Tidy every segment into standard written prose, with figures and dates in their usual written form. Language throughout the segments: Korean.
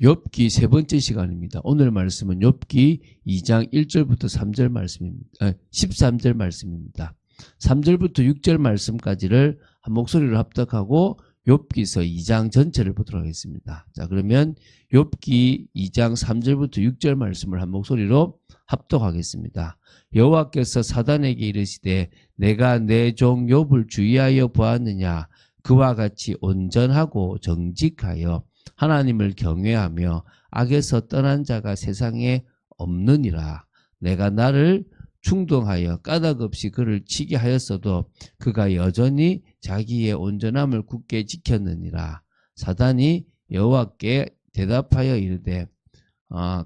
욥기 세 번째 시간입니다. 오늘 말씀은 욥기 2장 1절부터 3절 말씀입니다. 13절 말씀입니다. 3절부터 6절 말씀까지를 한 목소리로 합독하고 욥기서 2장 전체를 보도록 하겠습니다. 자, 그러면 욥기 2장 3절부터 6절 말씀을 한 목소리로 합독하겠습니다. 여호와께서 사단에게 이르시되 내가 내 종 욥을 주의하여 보았느냐. 그와 같이 온전하고 정직하여 하나님을 경외하며 악에서 떠난 자가 세상에 없느니라. 내가 나를 충동하여 까닭없이 그를 치게 하였어도 그가 여전히 자기의 온전함을 굳게 지켰느니라. 사단이 여호와께 대답하여 이르되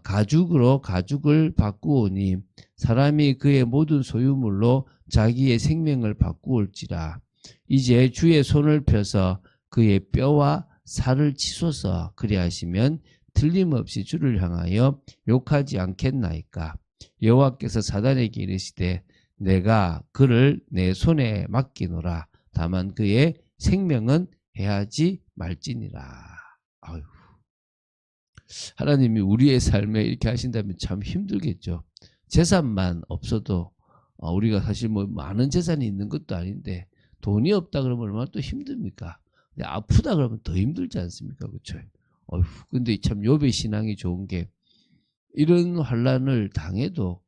가죽으로 가죽을 바꾸오니 사람이 그의 모든 소유물로 자기의 생명을 바꾸올지라. 이제 주의 손을 펴서 그의 뼈와 살을 치소서. 그리하시면 틀림없이 주를 향하여 욕하지 않겠나이까. 여호와께서 사단에게 이르시되 내가 그를 내 손에 맡기노라. 다만 그의 생명은 해하지 말지니라. 아유. 하나님이 우리의 삶에 이렇게 하신다면 참 힘들겠죠. 재산만 없어도 우리가 사실 뭐 많은 재산이 있는 것도 아닌데 돈이 없다 그러면 얼마나 또 힘듭니까? 근데 아프다 그러면 더 힘들지 않습니까? 그렇죠? 근데 참 욥의 신앙이 좋은 게 이런 환난을 당해도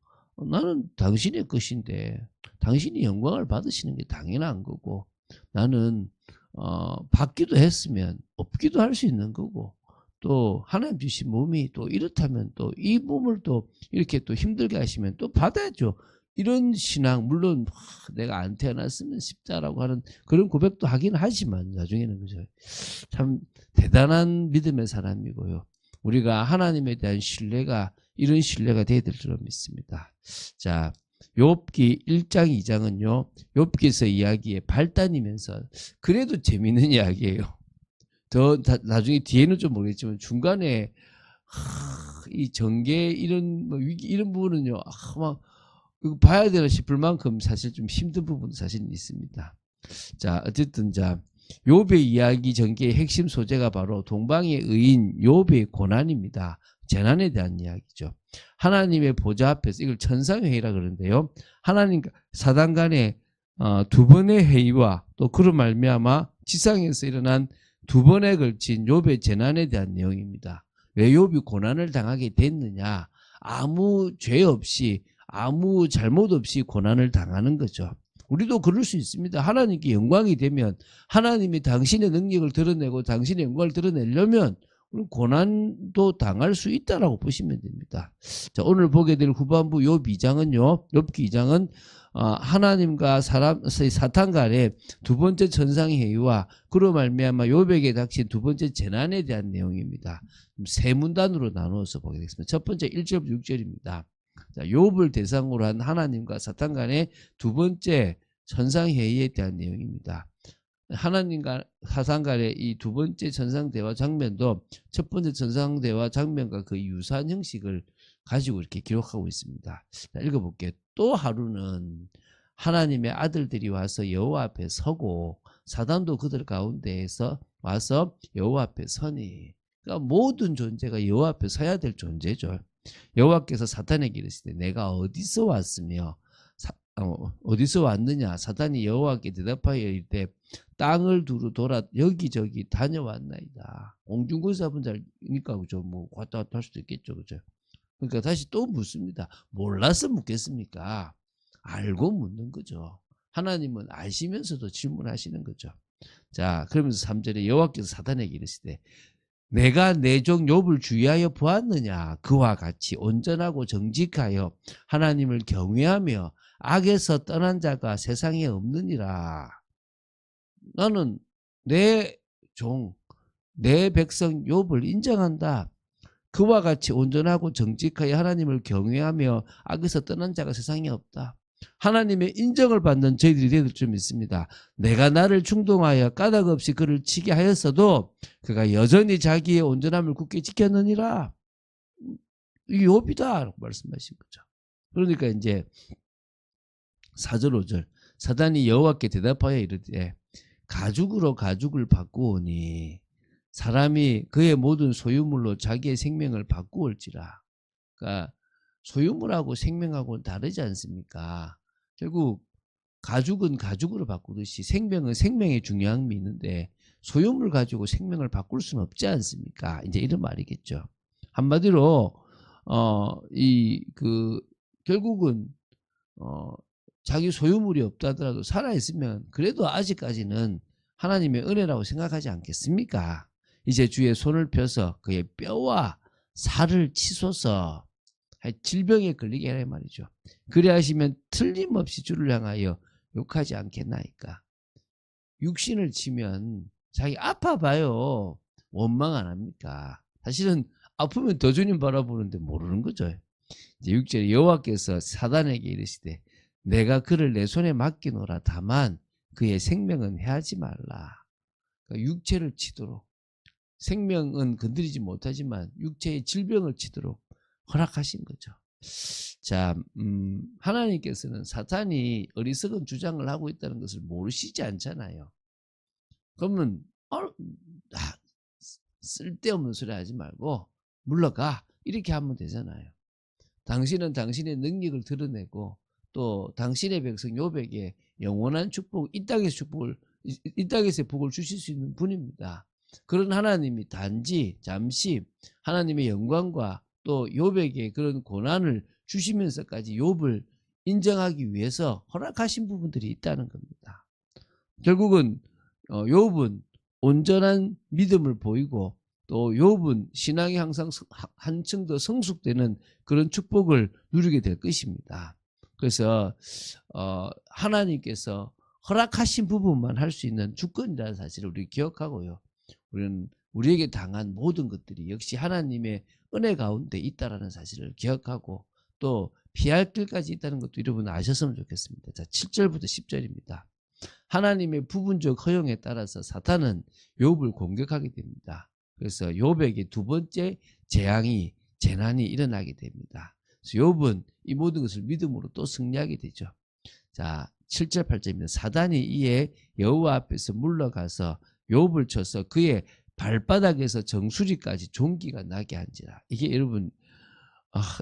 나는 당신의 것인데 당신이 영광을 받으시는 게 당연한 거고 나는 받기도 했으면 없기도 할 수 있는 거고 또 하나님 주신 몸이 또 이렇다면 또 이 몸을 또 이렇게 또 힘들게 하시면 또 받아야죠. 이런 신앙, 물론 내가 안 태어났으면 십자라고 하는 그런 고백도 하긴 하지만 나중에는 그죠. 참 대단한 믿음의 사람이고요. 우리가 하나님에 대한 신뢰가 이런 신뢰가 돼야 될 줄 믿습니다. 자, 욥기 1장 2장은요. 욥기서 이야기의 발단이면서 그래도 재미있는 이야기예요. 더 나중에 뒤에는 좀 모르겠지만 중간에 이 전개 이런 뭐 위기 이런 부분은요. 막 이거 봐야 되나 싶을 만큼 사실 좀 힘든 부분도 사실 있습니다. 자, 어쨌든 자 욥의 이야기 전개의 핵심 소재가 바로 동방의 의인 욥의 고난입니다. 재난에 대한 이야기죠. 하나님의 보좌 앞에서 이걸 천상회의라 그러는데요. 하나님과 사단 간의 두 번의 회의와 또 그로 말미암아 지상에서 일어난 두 번에 걸친 욥의 재난에 대한 내용입니다. 왜 욥이 고난을 당하게 됐느냐? 아무 죄 없이 아무 잘못 없이 고난을 당하는 거죠. 우리도 그럴 수 있습니다. 하나님께 영광이 되면 하나님이 당신의 능력을 드러내고 당신의 영광을 드러내려면 고난도 당할 수 있다라고 보시면 됩니다. 자, 오늘 보게 될 후반부 욥 2장은요. 욥기 2장은 하나님과 사탄 간의 두 번째 천상의 회의와 그로 말미암아 욥에게 닥친 두 번째 재난에 대한 내용입니다. 세 문단으로 나누어서 보게 되겠습니다. 첫 번째 1절부터 6절입니다. 자, 욥을 대상으로 한 하나님과 사탄 간의 두 번째 천상회의에 대한 내용입니다. 하나님과 사탄 간의 이 두 번째 천상대화 장면도 첫 번째 천상대화 장면과 그 유사한 형식을 가지고 이렇게 기록하고 있습니다. 자, 읽어볼게요. 또 하루는 하나님의 아들들이 와서 여호와 앞에 서고 사단도 그들 가운데에서 와서 여호와 앞에 서니, 그러니까 모든 존재가 여호와 앞에 서야 될 존재죠. 여호와께서 사탄에게 이르시되 내가 어디서 왔으며 어디서 왔느냐. 사탄이 여호와께 대답하여 이르되 땅을 두루 돌아 여기저기 다녀왔나이다. 공중군사분자니까 그죠. 뭐 왔다 갔다 할 수도 있겠죠. 그죠. 그러니까 다시 또 묻습니다. 몰라서 묻겠습니까? 알고 묻는 거죠. 하나님은 아시면서도 질문하시는 거죠. 자, 그러면서 3절에 여호와께서 사탄에게 이르시되 내가 내 종 욥을 주의하여 보았느냐. 그와 같이 온전하고 정직하여 하나님을 경외하며 악에서 떠난 자가 세상에 없느니라. 나는 내 종, 내 백성 욥을 인정한다. 그와 같이 온전하고 정직하여 하나님을 경외하며 악에서 떠난 자가 세상에 없다. 하나님의 인정을 받는 저희들이 되될 줄 믿습니다. 내가 나를 충동하여 까닭 없이 그를 치게 하였어도 그가 여전히 자기의 온전함을 굳게 지켰느니라. 이 욥이다 말씀하신 거죠. 그러니까 이제 4절 5절 사단이 여호와께 대답하여 이르되 가죽으로 가죽을 바꾸오니 사람이 그의 모든 소유물로 자기의 생명을 바꾸올지라. 그러니까 소유물하고 생명하고는 다르지 않습니까? 결국 가죽은 가죽으로 바꾸듯이 생명은 생명의 중요함이 있는데 소유물 가지고 생명을 바꿀 수는 없지 않습니까? 이제 이런 말이겠죠. 한마디로 결국은 자기 소유물이 없다 하더라도 살아있으면 그래도 아직까지는 하나님의 은혜라고 생각하지 않겠습니까? 이제 주의 손을 펴서 그의 뼈와 살을 치소서 질병에 걸리게 하라 말이죠. 그래 하시면 틀림없이 주를 향하여 욕하지 않겠나이까. 육신을 치면 자기 아파봐요. 원망 안 합니까? 사실은 아프면 더 주님 바라보는데 모르는 거죠. 이제 6절에 여호와께서 사단에게 이르시되 내가 그를 내 손에 맡기노라. 다만 그의 생명은 해하지 말라. 그러니까 육체를 치도록, 생명은 건드리지 못하지만 육체의 질병을 치도록 허락하신 거죠. 자, 하나님께서는 사탄이 어리석은 주장을 하고 있다는 것을 모르시지 않잖아요. 그러면 쓸데없는 소리 하지 말고 물러가 이렇게 하면 되잖아요. 당신은 당신의 능력을 드러내고 또 당신의 백성 욥에게 영원한 축복, 이 땅에서의 복을 주실 수 있는 분입니다. 그런 하나님이 단지 잠시 하나님의 영광과 또 욥에게 그런 고난을 주시면서까지 욥을 인정하기 위해서 허락하신 부분들이 있다는 겁니다. 결국은 욥은 온전한 믿음을 보이고 또 욥은 신앙이 항상 한층 더 성숙되는 그런 축복을 누리게 될 것입니다. 그래서 하나님께서 허락하신 부분만 할 수 있는 주권이라는 사실을 우리 기억하고요. 우리는 우리에게 당한 모든 것들이 역시 하나님의 은혜 가운데 있다라는 사실을 기억하고 또 피할 길까지 있다는 것도 여러분 아셨으면 좋겠습니다. 자, 7절부터 10절입니다. 하나님의 부분적 허용에 따라서 사탄은 욥을 공격하게 됩니다. 그래서 욥에게 두 번째 재난이 일어나게 됩니다. 그래서 욥은 이 모든 것을 믿음으로 또 승리하게 되죠. 자, 7절 8절입니다. 사단이 이에 여호와 앞에서 물러가서 욥을 쳐서 그의 발바닥에서 정수리까지 종기가 나게 한지라. 이게 여러분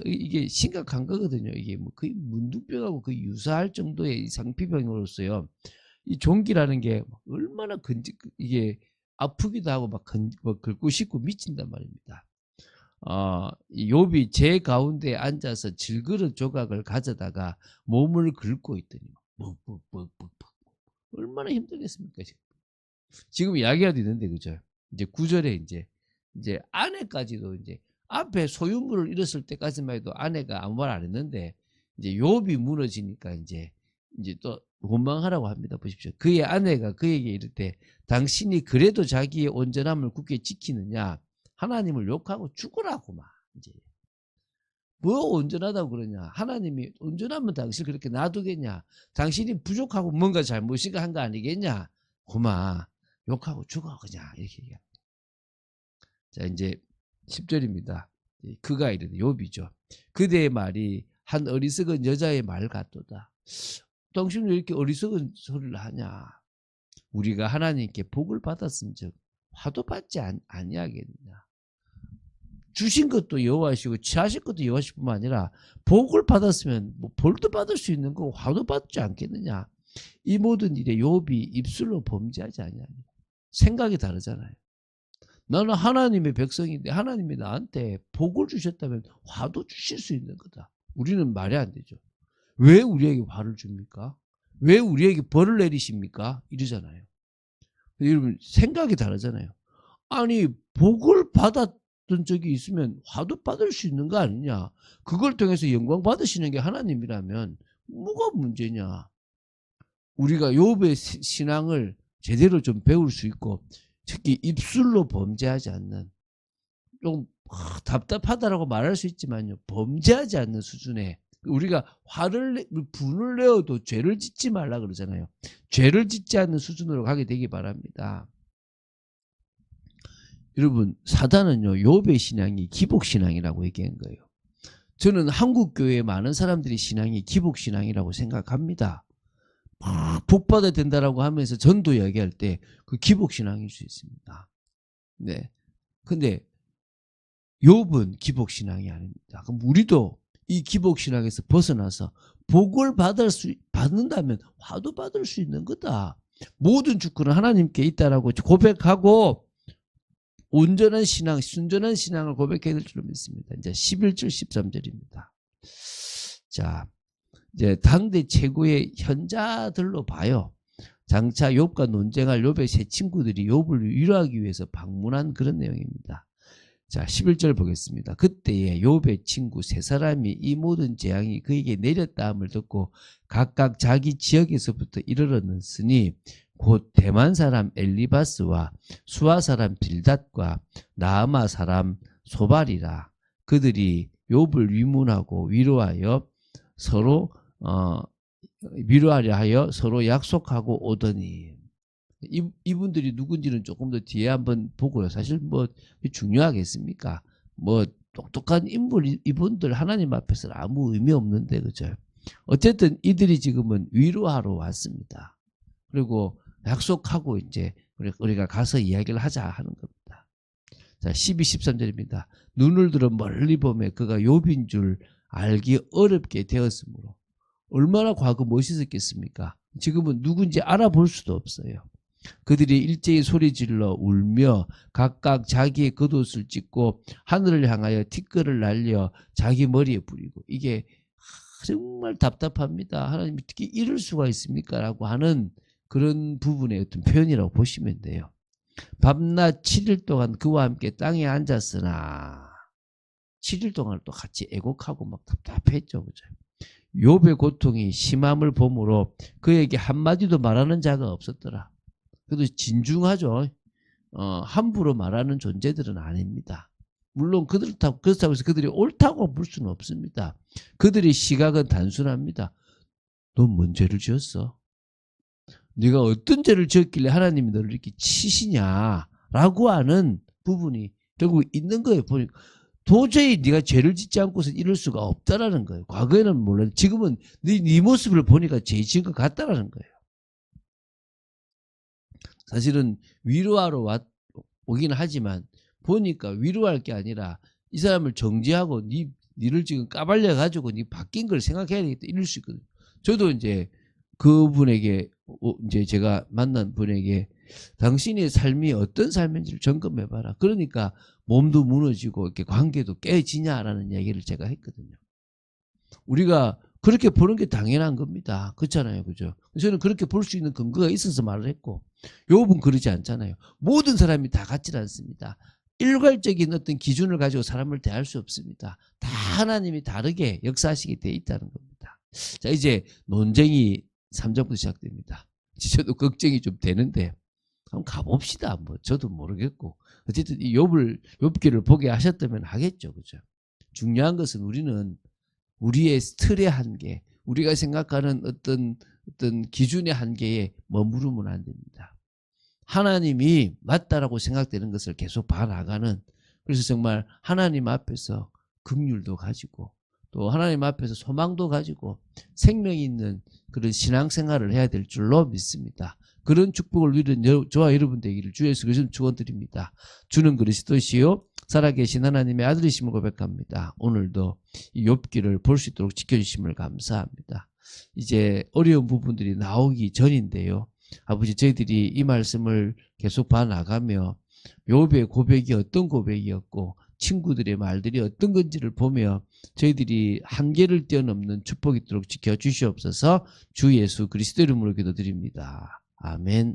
이게 심각한 거거든요. 이게 뭐 거의 문둥병하고 거의 유사할 정도의 상피병으로서요. 이 종기라는 게 얼마나 이게 아프기도 하고 막 긁고 싶고 미친단 말입니다. 이 욥이 제 가운데 앉아서 질그릇 조각을 가져다가 몸을 긁고 있더니 얼마나 힘들겠습니까? 지금 이야기가 있는데 그죠? 이제 9절에 이제 아내까지도 이제 앞에 소유물을 잃었을 때까지만 해도 아내가 아무 말 안 했는데 이제 욥이 무너지니까 이제 또 원망하라고 합니다. 보십시오. 그의 아내가 그에게 이르되 당신이 그래도 자기의 온전함을 굳게 지키느냐? 하나님을 욕하고 죽으라고 막 이제 뭐 온전하다고 그러냐? 하나님이 온전하면 당신 그렇게 놔두겠냐? 당신이 부족하고 뭔가 잘못인가 한 거 아니겠냐? 고마 욕하고 죽어 그냥 이렇게 얘기합니다. 자, 이제 10절입니다. 그가 이르되 욥이죠. 그대의 말이 한 어리석은 여자의 말 같도다. 당신은 왜 이렇게 어리석은 소리를 하냐? 우리가 하나님께 복을 받았은즉 화도 받지 아니하겠느냐? 주신 것도 여호와시고 취하실 것도 여호와시뿐만 아니라 복을 받았으면 뭐 벌도 받을 수 있는 거고 화도 받지 않겠느냐? 이 모든 일에 욥이 입술로 범죄하지 아니하냐? 생각이 다르잖아요. 나는 하나님의 백성인데 하나님이 나한테 복을 주셨다면 화도 주실 수 있는 거다. 우리는 말이 안 되죠. 왜 우리에게 화를 줍니까? 왜 우리에게 벌을 내리십니까? 이러잖아요. 여러분 생각이 다르잖아요. 아니 복을 받았던 적이 있으면 화도 받을 수 있는 거 아니냐? 그걸 통해서 영광 받으시는 게 하나님이라면 뭐가 문제냐? 우리가 욥의 신앙을 제대로 좀 배울 수 있고 특히 입술로 범죄하지 않는 좀 답답하다라고 말할 수 있지만요. 범죄하지 않는 수준의 우리가 분을 내어도 죄를 짓지 말라 그러잖아요. 죄를 짓지 않는 수준으로 가게 되기 바랍니다. 여러분 사단은요. 욥의 신앙이 기복신앙이라고 얘기한 거예요. 저는 한국교회에 많은 사람들이 신앙이 기복신앙이라고 생각합니다. 복 받아야 된다라고 하면서 전도 이야기할 때 그 기복신앙일 수 있습니다. 네. 근데 욥은 기복신앙이 아닙니다. 그럼 우리도 이 기복신앙에서 벗어나서 복을 받는다면 화도 받을 수 있는 거다. 모든 주권은 하나님께 있다라고 고백하고 온전한 신앙, 순전한 신앙을 고백해야 될 줄 믿습니다. 이제 11절 13절입니다. 자, 이제 당대 최고의 현자들로 봐요. 장차 욥과 논쟁할 욥의 세 친구들이 욥을 위로하기 위해서 방문한 그런 내용입니다. 자, 11절 보겠습니다. 그때에 욥의 친구 세 사람이 이 모든 재앙이 그에게 내렸다함을 듣고 각각 자기 지역에서부터 이르렀으니 곧 대만 사람 엘리바스와 수아 사람 빌닷과 나아마 사람 소발이라. 그들이 욥을 위문하고 위로하여 서로 위로하려 하여 서로 약속하고 오더니. 이분들이 누군지는 조금 더 뒤에 한번 보고요. 사실 뭐 중요하겠습니까? 뭐 똑똑한 인물 이분들 하나님 앞에서는 아무 의미 없는데, 그죠? 어쨌든 이들이 지금은 위로하러 왔습니다. 그리고 약속하고 이제 우리가 가서 이야기를 하자 하는 겁니다. 자, 12, 13절입니다. 눈을 들어 멀리 보매 그가 욥인 줄 알기 어렵게 되었으므로. 얼마나 과거 멋있었겠습니까? 지금은 누군지 알아볼 수도 없어요. 그들이 일제히 소리질러 울며 각각 자기의 겉옷을 찢고 하늘을 향하여 티끌을 날려 자기 머리에 뿌리고. 이게 정말 답답합니다. 하나님이 어떻게 이럴 수가 있습니까? 라고 하는 그런 부분의 어떤 표현이라고 보시면 돼요. 밤낮 7일 동안 그와 함께 땅에 앉았으나 7일 동안 또 같이 애곡하고 막 답답했죠. 그죠? 욥의 고통이 심함을 보므로 그에게 한마디도 말하는 자가 없었더라. 그래도 진중하죠. 함부로 말하는 존재들은 아닙니다. 물론 그렇다고 해서 그들이 옳다고 볼 수는 없습니다. 그들의 시각은 단순합니다. 넌 뭔 죄를 지었어? 네가 어떤 죄를 지었길래 하나님이 너를 이렇게 치시냐라고 하는 부분이 결국 있는 거예요. 보니까 도저히 네가 죄를 짓지 않고서 이럴 수가 없다라는 거예요. 과거에는 몰라도 지금은 네 모습을 보니까 죄 지은 것 같다라는 거예요. 사실은 위로하러 오긴 하지만 보니까 위로할 게 아니라 이 사람을 정지하고 니를 지금 까발려 가지고 니 바뀐 걸 생각해야 되겠다 이럴 수 있거든요. 저도 이제 그분에게 이제 제가 만난 분에게 당신의 삶이 어떤 삶인지를 점검해 봐라. 그러니까 몸도 무너지고 이렇게 관계도 깨지냐라는 얘기를 제가 했거든요. 우리가 그렇게 보는 게 당연한 겁니다. 그렇잖아요. 그죠? 저는 그렇게 볼 수 있는 근거가 있어서 말을 했고, 욥은 그러지 않잖아요. 모든 사람이 다 같지 않습니다. 일괄적인 어떤 기준을 가지고 사람을 대할 수 없습니다. 다 하나님이 다르게 역사하시게 돼 있다는 겁니다. 자, 이제 논쟁이 3장부터 시작됩니다. 저도 걱정이 좀 되는데 한번 가봅시다. 뭐 저도 모르겠고 어쨌든 이 욥기를 보게 하셨다면 하겠죠. 그죠? 중요한 것은 우리는 우리의 틀의 한계, 우리가 생각하는 어떤 기준의 한계에 머무르면 안 됩니다. 하나님이 맞다라고 생각되는 것을 계속 봐나가는, 그래서 정말 하나님 앞에서 긍휼도 가지고 또 하나님 앞에서 소망도 가지고 생명이 있는 그런 신앙생활을 해야 될 줄로 믿습니다. 그런 축복을 누리는 저와 여러분 되기를 주 예수 그리스도 축원드립니다. 주는 그리스도시요 살아계신 하나님의 아들이심을 고백합니다. 오늘도 이 욥기를 볼 수 있도록 지켜주심을 감사합니다. 이제 어려운 부분들이 나오기 전인데요. 아버지, 저희들이 이 말씀을 계속 봐나가며 욥의 고백이 어떤 고백이었고 친구들의 말들이 어떤 건지를 보며 저희들이 한계를 뛰어넘는 축복이 있도록 지켜주시옵소서. 주 예수 그리스도 이름으로 기도드립니다. 아멘.